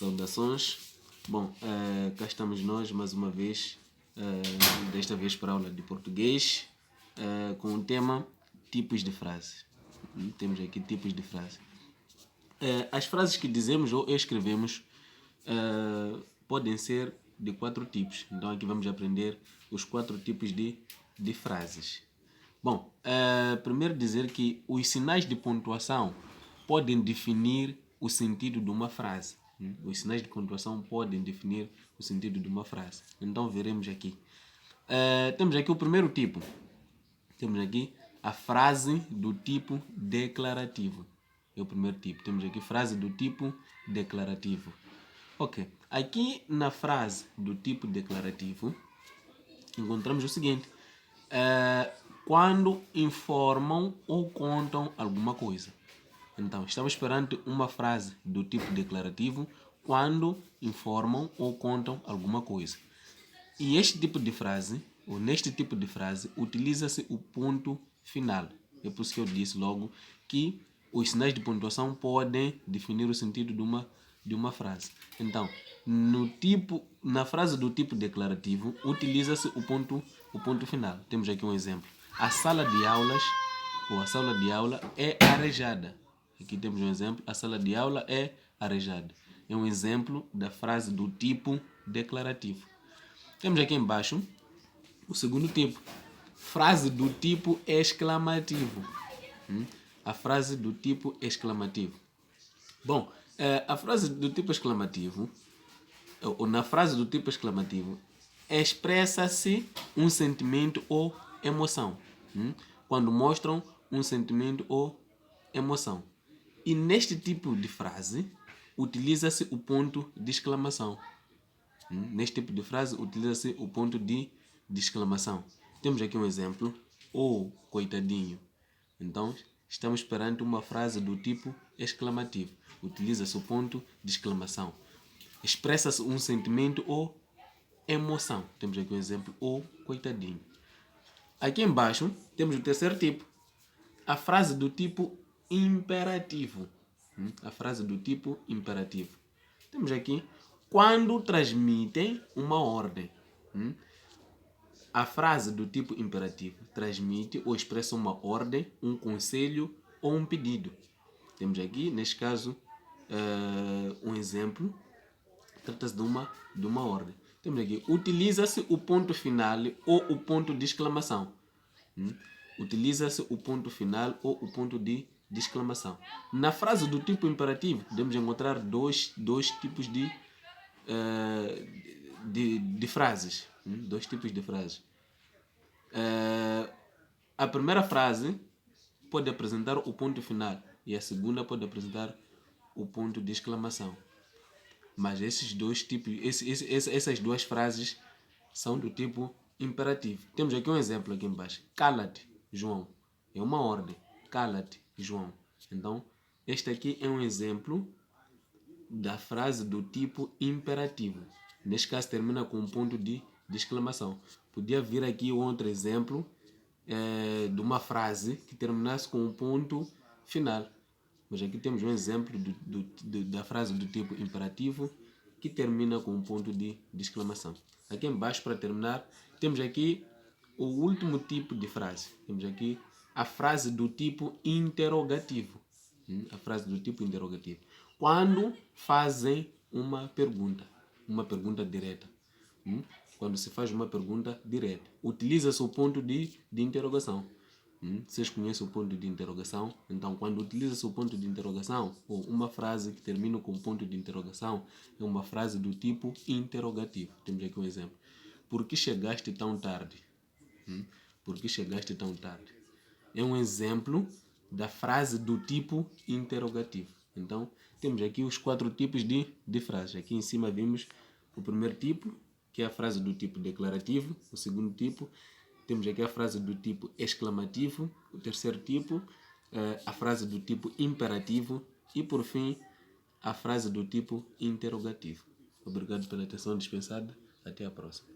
Saudações. Bom, cá estamos nós mais uma vez, desta vez para a aula de português, com o tema tipos de frases. Temos aqui tipos de frases. As frases que dizemos ou escrevemos podem ser de 4 tipos. Então aqui vamos aprender os 4 tipos de frases. Bom, primeiro dizer que os sinais de pontuação podem definir o sentido de uma frase. Os sinais de pontuação podem definir o sentido de uma frase. Então veremos aqui. Temos aqui o primeiro tipo. Temos aqui a frase do tipo declarativo. É o primeiro tipo. Temos aqui frase do tipo declarativo. Ok. Aqui na frase do tipo declarativo, encontramos o seguinte. Quando informam ou contam alguma coisa. Então, estamos perante uma frase do tipo declarativo quando informam ou contam alguma coisa. E este tipo de frase, ou neste tipo de frase, utiliza-se o ponto final. É por isso que eu disse logo que os sinais de pontuação podem definir o sentido de uma frase. Então, na frase do tipo declarativo, utiliza-se o ponto final. Temos aqui um exemplo. A sala de aulas, ou a sala de aula é arejada. Aqui temos um exemplo. A sala de aula é arejada. É um exemplo da frase do tipo declarativo. Temos aqui embaixo o segundo tipo. Frase do tipo exclamativo. A frase do tipo exclamativo. Bom, a frase do tipo exclamativo, ou na frase do tipo exclamativo, expressa-se um sentimento ou emoção. Quando mostram um sentimento ou emoção. E neste tipo de frase, utiliza-se o ponto de exclamação. Neste tipo de frase, utiliza-se o ponto de exclamação. Temos aqui um exemplo. Oh, coitadinho. Então, estamos perante uma frase do tipo exclamativo. Utiliza-se o ponto de exclamação. Expressa-se um sentimento ou emoção. Temos aqui um exemplo. Oh, coitadinho. Aqui embaixo, temos o terceiro tipo. A frase do tipo imperativo. A frase do tipo imperativo. Temos aqui quando transmitem uma ordem. A frase do tipo imperativo transmite ou expressa uma ordem, um conselho ou um pedido. Temos aqui, neste caso, um exemplo. Trata-se de uma ordem. Temos aqui, utiliza-se o ponto final ou o ponto de exclamação. Utiliza-se o ponto final ou o ponto de exclamação. Na frase do tipo imperativo, podemos encontrar dois tipos de frases. Dois tipos de frases. A primeira frase pode apresentar o ponto final e a segunda pode apresentar o ponto de exclamação. Mas esses dois tipos, essas duas frases são do tipo imperativo. Temos aqui um exemplo aqui embaixo. Cala-te, João. É uma ordem. Cala-te, João. Então, este aqui é um exemplo da frase do tipo imperativo. Neste caso, termina com um ponto de exclamação. Podia vir aqui outro exemplo de uma frase que terminasse com um ponto final. Mas aqui temos um exemplo da frase do tipo imperativo que termina com um ponto de exclamação. Aqui embaixo, para terminar, temos aqui o último tipo de frase. Temos aqui a frase do tipo interrogativo. A frase do tipo interrogativo. Quando fazem uma pergunta direta. Quando se faz uma pergunta direta, utiliza-se o ponto de interrogação. Vocês conhecem o ponto de interrogação? Então, quando utiliza-se o ponto de interrogação, ou uma frase que termina com ponto de interrogação, é uma frase do tipo interrogativo. Temos aqui um exemplo. Por que chegaste tão tarde? Por que chegaste tão tarde? É um exemplo da frase do tipo interrogativo. Então, temos aqui os 4 tipos de frases. Aqui em cima vimos o primeiro tipo, que é a frase do tipo declarativo. O segundo tipo, temos aqui a frase do tipo exclamativo. O terceiro tipo, a frase do tipo imperativo. E, por fim, a frase do tipo interrogativo. Obrigado pela atenção dispensada. Até a próxima.